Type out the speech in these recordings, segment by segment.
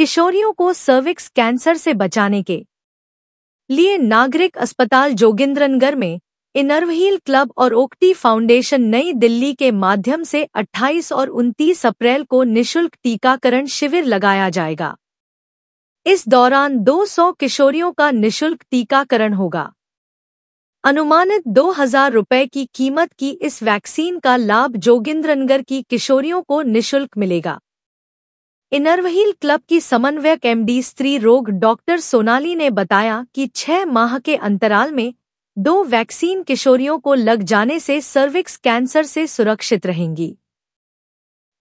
किशोरियों को cervix cancer से बचाने के लिए नागरिक अस्पताल जोगिंद्रनगर में इनरव्हील क्लब और ओक्टी फाउंडेशन नई दिल्ली के माध्यम से 28 और 29 अप्रैल को निःशुल्क टीकाकरण शिविर लगाया जाएगा। इस दौरान 200 किशोरियों का निःशुल्क टीकाकरण होगा। अनुमानित 2000 रुपये की कीमत की इस वैक्सीन का लाभ जोगिंद्रनगर की किशोरियों को निःशुल्क मिलेगा। इनरव्हील क्लब की समन्वयक एमडी स्त्री रोग डॉक्टर सोनाली ने बताया कि 6 माह के अंतराल में 2 वैक्सीन किशोरियों को लग जाने से सर्विक्स कैंसर से सुरक्षित रहेंगी।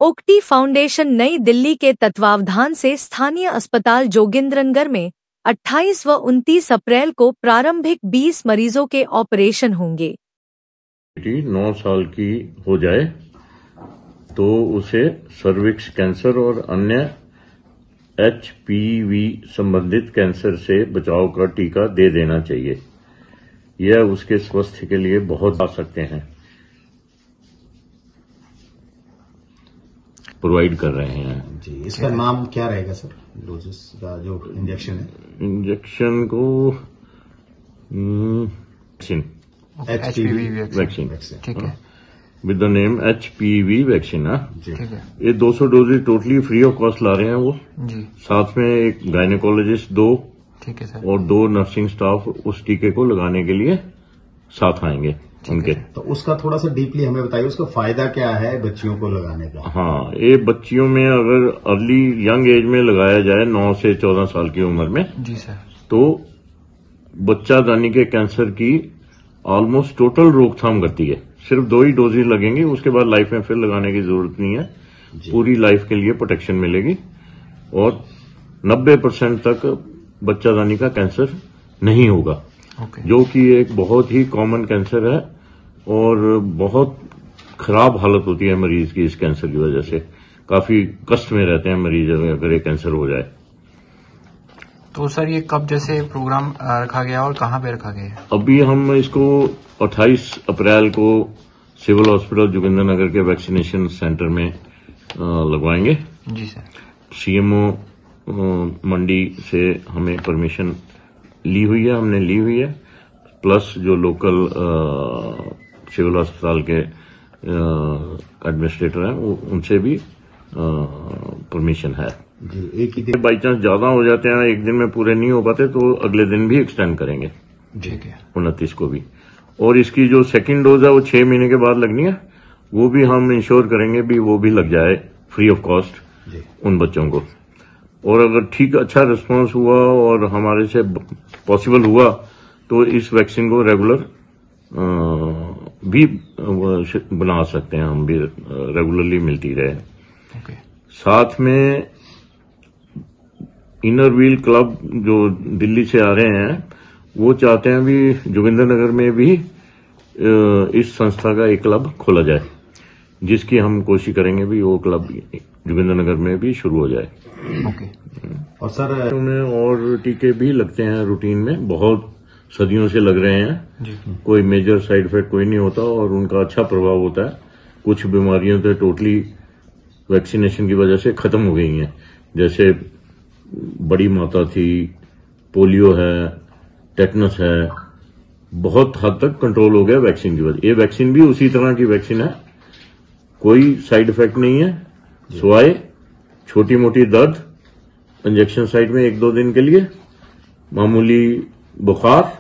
ओक्टी फाउंडेशन नई दिल्ली के तत्वावधान से स्थानीय अस्पताल जोगिंद्रनगर में 28 व 29 अप्रैल को प्रारंभिक 20 मरीजों के ऑपरेशन होंगे। 9 साल की हो जाए तो उसे सर्विक्स कैंसर और अन्य HPV संबंधित कैंसर से बचाव का टीका दे देना चाहिए। यह उसके स्वास्थ्य के लिए बहुत आ सकते हैं प्रोवाइड कर रहे हैं जी। इसका नाम क्या रहेगा सर, डोजेस का जो इंजेक्शन है? इंजेक्शन को HPV वैक्सीन, ठीक है, with the name HPV vaccine. ठीक है। ये 200 doses totally free of cost ला रहे हैं वो जी। साथ में एक गायनेकोलॉजिस्ट 2, ठीक है सर, और 2 नर्सिंग स्टाफ उस टीके को लगाने के लिए साथ आएंगे उनके। तो उसका थोड़ा सा डीपली हमें बताइए, उसका फायदा क्या है बच्चियों को लगाने का? हाँ, ये बच्चियों में अगर अर्ली यंग एज में लगाया जाए 9 से 14 साल की उम्र में, जी सर, तो बच्चादानी के कैंसर की ऑलमोस्ट टोटल रोकथाम करती है। सिर्फ 2 ही डोजेज लगेंगी, उसके बाद लाइफ में फिर लगाने की जरूरत नहीं है। पूरी लाइफ के लिए प्रोटेक्शन मिलेगी और 90% तक बच्चादानी का कैंसर नहीं होगा, जो कि एक बहुत ही कॉमन कैंसर है और बहुत खराब हालत होती है मरीज की। इस कैंसर की वजह से काफी कष्ट में रहते हैं मरीज अगर ये कैंसर हो जाए। तो सर ये कब जैसे प्रोग्राम रखा गया और कहाँ पे रखा गया है? अभी हम इसको 28 अप्रैल को सिविल हॉस्पिटल जोगिंद्रनगर के वैक्सीनेशन सेंटर में लगवाएंगे। जी सर। CMO मंडी से हमें परमिशन हमने ली हुई है, प्लस जो लोकल सिविल अस्पताल के एडमिनिस्ट्रेटर हैं उनसे भी परमिशन है। एक ही बाई चांस ज्यादा हो जाते हैं, एक दिन में पूरे नहीं हो पाते तो अगले दिन भी एक्सटेंड करेंगे, ठीक है, 29 को भी। और इसकी जो सेकंड डोज है वो 6 महीने के बाद लगनी है, वो भी हम इंश्योर करेंगे भी वो भी लग जाए फ्री ऑफ कॉस्ट उन बच्चों को। और अगर ठीक अच्छा रिस्पांस हुआ और हमारे से पॉसिबल हुआ तो इस वैक्सीन को रेगुलर भी बना सकते हैं हम भी, रेगुलरली मिलती रहे। साथ में इनरव्हील क्लब जो दिल्ली से आ रहे हैं वो चाहते हैं भी जोगिंद्रनगर में भी इस संस्था का एक क्लब खोला जाए, जिसकी हम कोशिश करेंगे भी वो क्लब जोगिंद्रनगर में भी शुरू हो जाए। और सर में और टीके भी लगते हैं रूटीन में, बहुत सदियों से लग रहे हैं जी। कोई मेजर साइड इफेक्ट कोई नहीं होता और उनका अच्छा प्रभाव होता है। कुछ बीमारियों तो टोटली वैक्सीनेशन की वजह से खत्म हो गई हैं, जैसे बड़ी माता थी, पोलियो है, टेटनस है, बहुत हद तक कंट्रोल हो गया वैक्सीन की वजह। ये वैक्सीन भी उसी तरह की वैक्सीन है, कोई साइड इफेक्ट नहीं है सिवाय छोटी मोटी दर्द इंजेक्शन साइट में 1-2 दिन के लिए, मामूली बुखार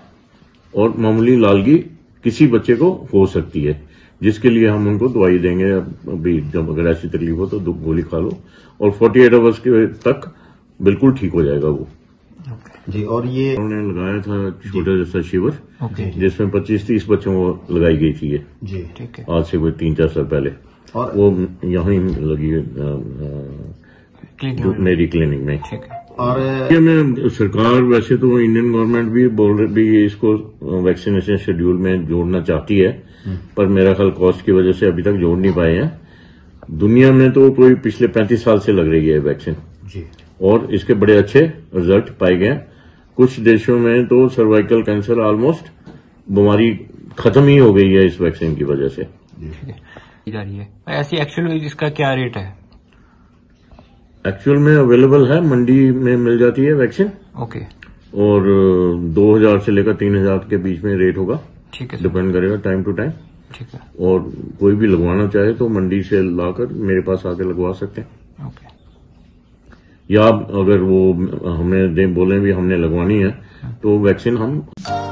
और मामूली लालगी किसी बच्चे को हो सकती है, जिसके लिए हम उनको दवाई देंगे। अभी जब अगर ऐसी तकलीफ हो तो गोली खा लो और 48 आवर्स के तक बिल्कुल ठीक हो जाएगा वो जी। और ये उन्होंने लगाया था छोटा जैसा शिविर, जिसमें 25-30 बच्चों को लगाई गई थी ये जी, ठीक है, आज से कोई 3-4 साल पहले। और वो यहीं लगी मेरी क्लिनिक में। और में सरकार वैसे तो इंडियन गवर्नमेंट भी बोल रही भी इसको वैक्सीनेशन शेड्यूल में जोड़ना चाहती है, पर मेरा ख्याल कॉस्ट की वजह से अभी तक जोड़ नहीं पाए हैं। दुनिया में तो कोई पिछले 35 साल से लग रही है वैक्सीन जी, और इसके बड़े अच्छे रिजल्ट पाए गए। कुछ देशों में तो सर्वाइकल कैंसर ऑलमोस्ट बीमारी खत्म ही हो गई है इस वैक्सीन की वजह से। जा रही है। ऐसी एक्चुअली इसका क्या रेट है? एक्चुअल में अवेलेबल है, मंडी में मिल जाती है वैक्सीन। ओके, और 2000 से लेकर 3000 के बीच में रेट होगा। ठीक है, डिपेंड करेगा टाइम टू टाइम। ठीक है, और कोई भी लगवाना चाहे तो मंडी से लाकर मेरे पास आके लगवा सकते हैं। ओके, या अगर वो हमें बोले भी हमने लगवानी है तो वैक्सीन हम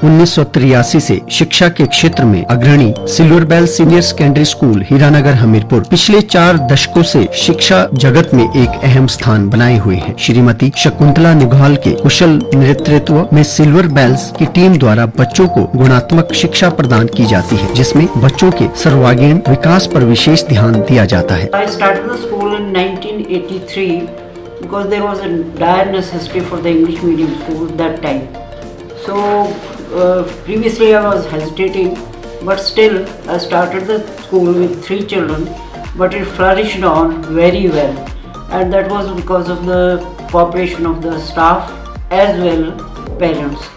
1983 से शिक्षा के क्षेत्र में अग्रणी Silver Bell Senior Secondary School Hiranagar Hamirpur पिछले 4 दशकों से शिक्षा जगत में एक अहम स्थान बनाए हुए है। श्रीमती शकुंतला निघाल के कुशल नेतृत्व में सिल्वर बेल्स की टीम द्वारा बच्चों को गुणात्मक शिक्षा प्रदान की जाती है, जिसमें बच्चों के सर्वांगीण विकास पर विशेष ध्यान दिया जाता है। I started the school in 1983 because there was a dire necessity for the English medium school that time. So previously I was hesitating, but still I started the school with 3 children, but it flourished on very well, and that was because of the cooperation of the staff as well parents.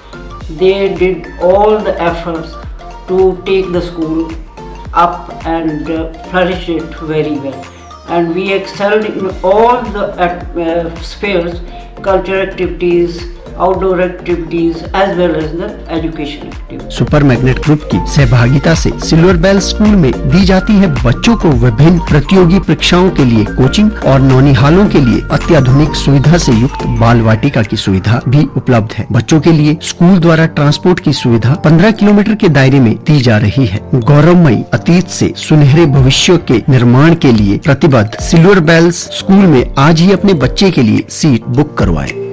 They did all the efforts to take the school up and flourish it very well, and we excelled in all the spheres, cultural activities, outdoor activities as well as the education activities. Super Magnet Group की सहभागिता से silver bell school में दी जाती है बच्चों को विभिन्न प्रतियोगी परीक्षाओं के लिए कोचिंग और नौनिहालों के लिए अत्याधुनिक सुविधा से युक्त बाल वाटिका की सुविधा भी उपलब्ध है। बच्चों के लिए स्कूल द्वारा ट्रांसपोर्ट की सुविधा 15 किलोमीटर के दायरे में दी जा रही है। गौरवमयी अतीत से सुनहरे भविष्य के निर्माण के लिए प्रतिबद्ध सिल्वर बेल्स स्कूल में आज ही अपने बच्चे के लिए सीट बुक करवाएं।